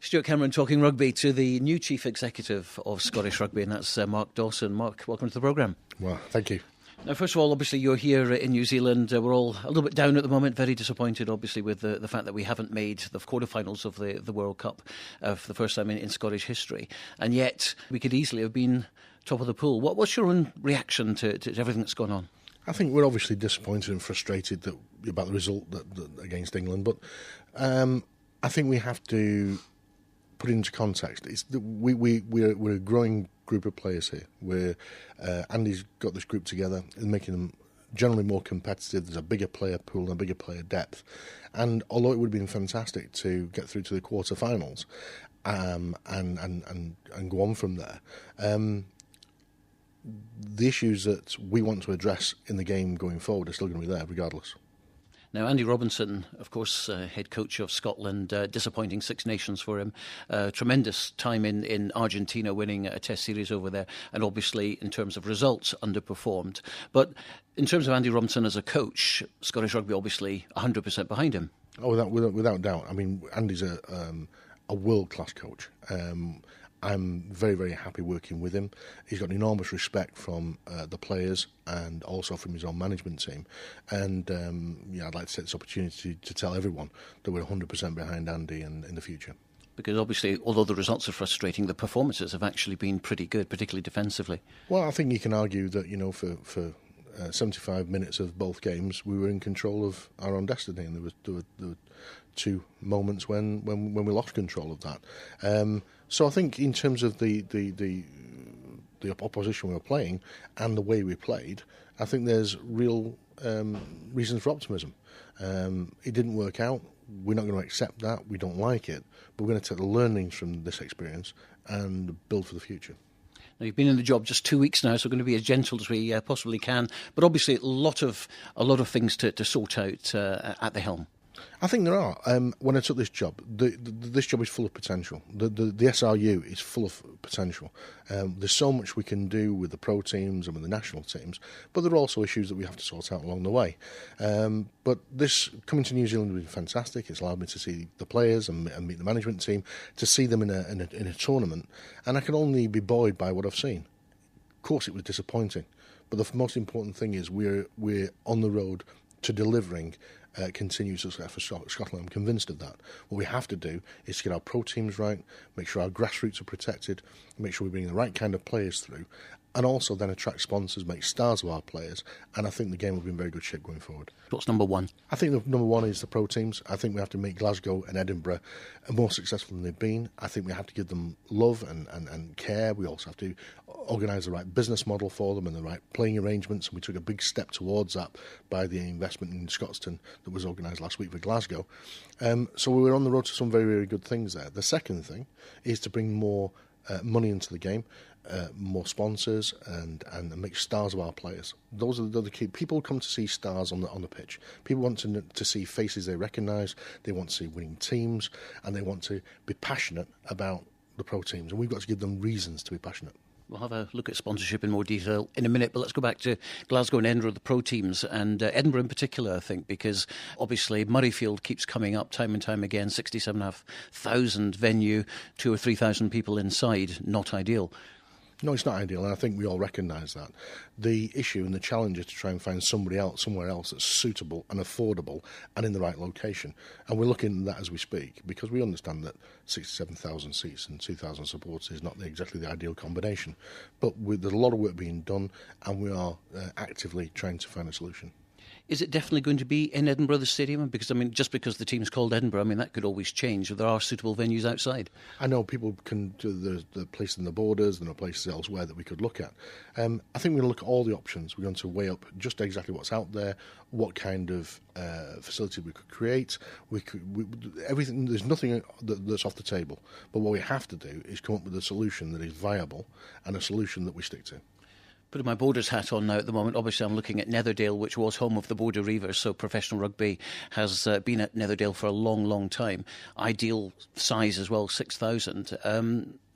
Stuart Cameron talking rugby to the new Chief Executive of Scottish Rugby, and that's Mark Dodson. Mark, welcome to the programme. Well, thank you. Now, first of all, obviously you're here in New Zealand. We're all a little bit down at the moment, very disappointed, obviously, with the fact that we haven't made the quarterfinals of the World Cup for the first time in Scottish history. And yet, we could easily have been top of the pool. What's your own reaction to everything that's gone on? I think we're obviously disappointed and frustrated about the result against England, but I think we have to put it into context. We're a growing group of players here. Andy's got this group together and making them generally more competitive. There's a bigger player pool and a bigger player depth. And although it would have been fantastic to get through to the quarterfinals and go on from there, the issues that we want to address in the game going forward are still going to be there regardless. Now, Andy Robinson, of course, head coach of Scotland, disappointing Six Nations for him. Tremendous time in Argentina, winning a test series over there, and obviously, in terms of results, underperformed. But in terms of Andy Robinson as a coach, Scottish Rugby obviously 100% behind him. Oh, without doubt. I mean, Andy's a world-class coach. I'm very, very happy working with him. He's got enormous respect from the players and also from his own management team. And I'd like to take this opportunity to tell everyone that we're 100% behind Andy in the future. Because obviously, although the results are frustrating, the performances have actually been pretty good, particularly defensively. Well, I think you can argue that, for 75 minutes of both games, we were in control of our own destiny, and there were two moments when we lost control of that. So I think in terms of the opposition we were playing and the way we played, I think there's real reasons for optimism. It didn't work out. We're not going to accept that. We don't like it. But we're going to take the learnings from this experience and build for the future. Now, you've been in the job just 2 weeks now, so we're going to be as gentle as we possibly can. But obviously, a lot of things to sort out at the helm. I think there are. When I took this job, this job is full of potential. The SRU is full of potential. There's so much we can do with the pro teams and with the national teams, but there are also issues that we have to sort out along the way. But this coming to New Zealand has been fantastic. It's allowed me to see the players and meet the management team, to see them in a tournament, and I can only be buoyed by what I've seen. Of course, it was disappointing, but the most important thing is we're on the road to delivering continued success for Scotland. I'm convinced of that. What we have to do is to get our pro teams right, make sure our grassroots are protected, make sure we bring the right kind of players through, and also then attract sponsors, make stars of our players, and I think the game will be in very good shape going forward. What's number one? I think the number one is the pro teams. I think we have to make Glasgow and Edinburgh more successful than they've been. I think we have to give them love and care. We also have to organise the right business model for them and the right playing arrangements, and we took a big step towards that by the investment in Scotstoun that was organised last week for Glasgow. So we were on the road to some very, very good things there. The second thing is to bring more money into the game, more sponsors, and make stars of our players. Those are the key. People come to see stars on the pitch. People want to see faces they recognise. They want to see winning teams, and they want to be passionate about the pro teams. And we've got to give them reasons to be passionate. We'll have a look at sponsorship in more detail in a minute, but let's go back to Glasgow and Edinburgh, the pro teams, and Edinburgh in particular, I think, because obviously Murrayfield keeps coming up time and time again, 67,500 venue, 2,000 or 3,000 people inside, not ideal. No, it's not ideal, and I think we all recognise that. The issue and the challenge is to try and find somewhere else that's suitable and affordable and in the right location. And we're looking at that as we speak, because we understand that 67,000 seats and 2,000 supporters is not exactly the ideal combination. But there's a lot of work being done, and we are actively trying to find a solution. Is it definitely going to be in Edinburgh, the stadium? Because, just because the team's called Edinburgh, that could always change. There are suitable venues outside. I know people can do the places in the borders, and there are places elsewhere that we could look at. I think we're going to look at all the options. We're going to weigh up just exactly what's out there, what kind of facility we could create. Everything. There's nothing that's off the table. But what we have to do is come up with a solution that is viable and a solution that we stick to. Putting my Borders hat on now at the moment, obviously I'm looking at Netherdale, which was home of the Border Reivers, so professional rugby has been at Netherdale for a long, long time. Ideal size as well, 6,000.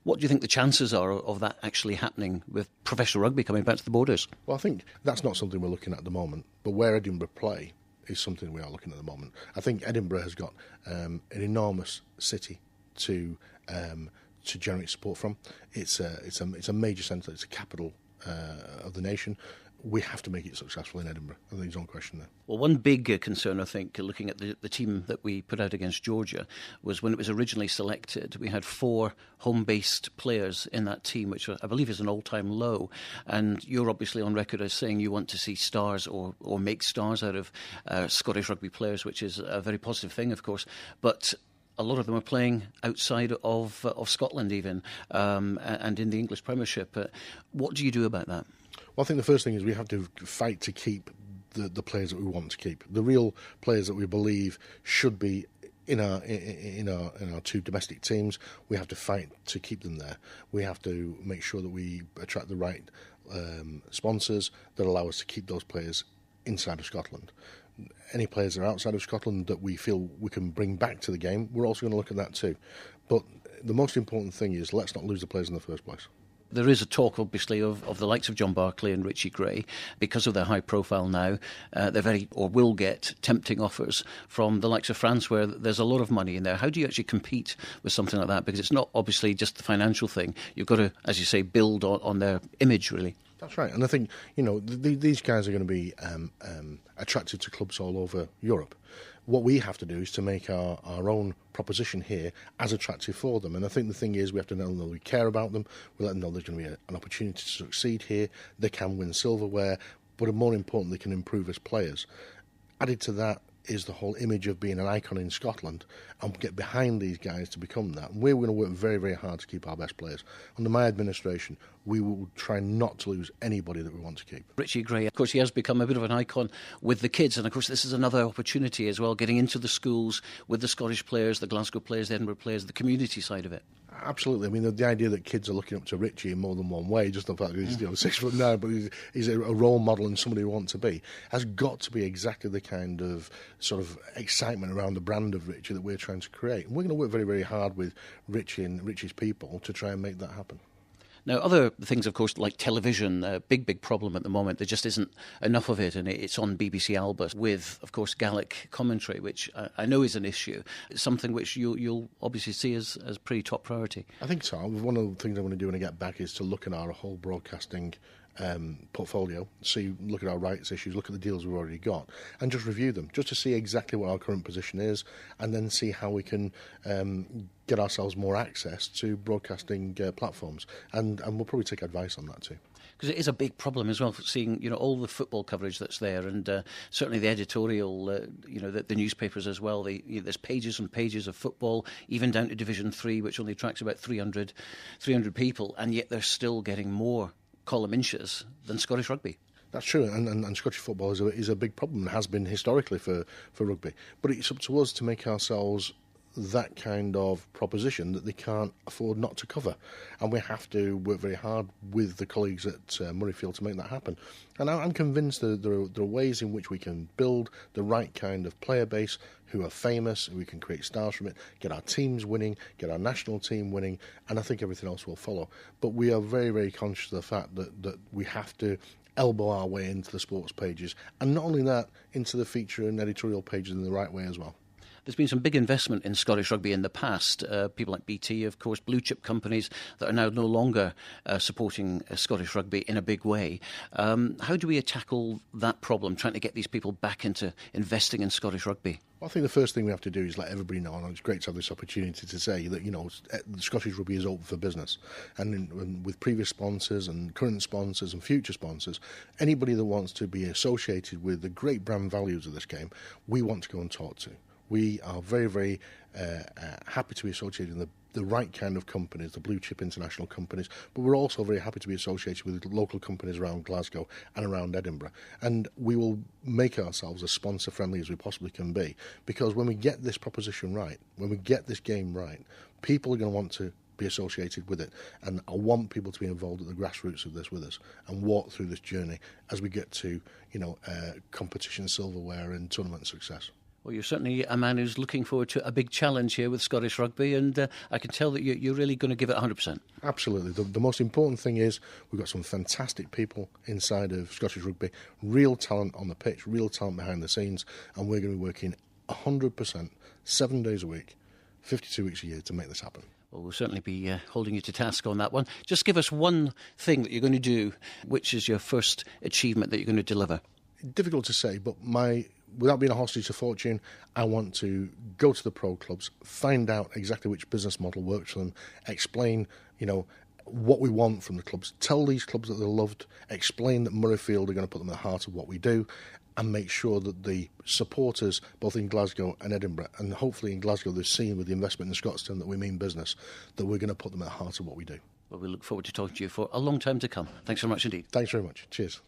What do you think the chances are of that actually happening with professional rugby coming back to the Borders? Well, I think that's not something we're looking at the moment, but where Edinburgh play is something we are looking at the moment. I think Edinburgh has got an enormous city to to generate support from. It's a major centre. It's a capital of the nation. We have to make it successful in Edinburgh. I think there's no question there. Well, one big concern, I think, looking at the team that we put out against Georgia, was when it was originally selected, we had 4 home-based players in that team, which I believe is an all-time low. And you're obviously on record as saying you want to see stars or make stars out of Scottish rugby players, which is a very positive thing, of course. But a lot of them are playing outside of Scotland even, and in the English Premiership. What do you do about that? Well, I think the first thing is we have to fight to keep the players that we want to keep, the real players that we believe should be in our 2 domestic teams. We have to fight to keep them there. We have to make sure that we attract the right sponsors that allow us to keep those players inside of Scotland. Any players that are outside of Scotland that we feel we can bring back to the game, we're also going to look at that too. But the most important thing is let's not lose the players in the first place. There is a talk, obviously, of the likes of John Barclay and Richie Gray. Because of their high profile now, they're will get tempting offers from the likes of France, where there's a lot of money in there. How do you actually compete with something like that? Because it's not obviously just the financial thing. You've got to, as you say, build on their image, really. That's right. And I think, these guys are going to be attracted to clubs all over Europe. What we have to do is to make our own proposition here as attractive for them. And I think the thing is we have to let them know we care about them. We let them know there's going to be an opportunity to succeed here. They can win silverware, but more importantly, they can improve as players. Added to that is the whole image of being an icon in Scotland and get behind these guys to become that. And we're going to work very, very hard to keep our best players. Under my administration, we will try not to lose anybody that we want to keep. Richie Gray, of course, he has become a bit of an icon with the kids. And, of course, this is another opportunity as well, getting into the schools with the Scottish players, the Glasgow players, the Edinburgh players, the community side of it. Absolutely. I mean, the idea that kids are looking up to Richie in more than one way, just the fact that he's 6'9", but he's a role model and somebody we want to be, has got to be exactly the kind of sort of excitement around the brand of Richie that we're trying to create. And we're going to work very, very hard with Richie and Richie's people to try and make that happen. Now, other things, of course, like television, a big problem at the moment. There just isn't enough of it, and it's on BBC Alba with, of course, Gaelic commentary, which I know is an issue. It's something which you'll obviously see as pretty top priority. I think so. One of the things I want to do when I get back is to look at our whole broadcasting portfolio, look at our rights issues, look at the deals we've already got, and just review them, just to see exactly what our current position is, and then see how we can get ourselves more access to broadcasting platforms, and we'll probably take advice on that too. Because it is a big problem as well, seeing all the football coverage that's there, and certainly the editorial, the newspapers as well. There's pages and pages of football, even down to Division 3, which only attracts about 300 people, and yet they're still getting more column inches than Scottish rugby. That's true, and Scottish football is a big problem, and has been historically for rugby. But it's up to us to make ourselves that kind of proposition that they can't afford not to cover. And we have to work very hard with the colleagues at Murrayfield to make that happen. And I'm convinced that there are ways in which we can build the right kind of player base who are famous, we can create stars from it, get our teams winning, get our national team winning, and I think everything else will follow. But we are very, very conscious of the fact that we have to elbow our way into the sports pages, and not only that, into the feature and editorial pages in the right way as well. There's been some big investment in Scottish rugby in the past. People like BT, of course, blue chip companies that are now no longer supporting Scottish rugby in a big way. How do we tackle that problem, trying to get these people back into investing in Scottish rugby? Well, I think the first thing we have to do is let everybody know, and it's great to have this opportunity to say that, Scottish rugby is open for business. And with previous sponsors and current sponsors and future sponsors, anybody that wants to be associated with the great brand values of this game, we want to go and talk to. We are very, very happy to be associated with the right kind of companies, the blue chip international companies, but we're also very happy to be associated with local companies around Glasgow and around Edinburgh. And we will make ourselves as sponsor friendly as we possibly can be, because when we get this proposition right, when we get this game right, people are going to want to be associated with it, and I want people to be involved at the grassroots of this with us and walk through this journey as we get to competition silverware and tournament success. Well, you're certainly a man who's looking forward to a big challenge here with Scottish rugby, and I can tell that you're really going to give it 100%. Absolutely. The most important thing is we've got some fantastic people inside of Scottish rugby, real talent on the pitch, real talent behind the scenes, and we're going to be working 100%, 7 days a week, 52 weeks a year to make this happen. Well, we'll certainly be holding you to task on that one. Just give us one thing that you're going to do, which is your first achievement that you're going to deliver. Difficult to say, but without being a hostage to fortune, I want to go to the pro clubs, find out exactly which business model works for them, explain, what we want from the clubs, tell these clubs that they're loved, explain that Murrayfield are going to put them at the heart of what we do, and make sure that the supporters, both in Glasgow and Edinburgh, and hopefully in Glasgow they've seen with the investment in Scotstown that we mean business, that we're going to put them at the heart of what we do. Well, we look forward to talking to you for a long time to come. Thanks so much indeed. Thanks very much. Cheers.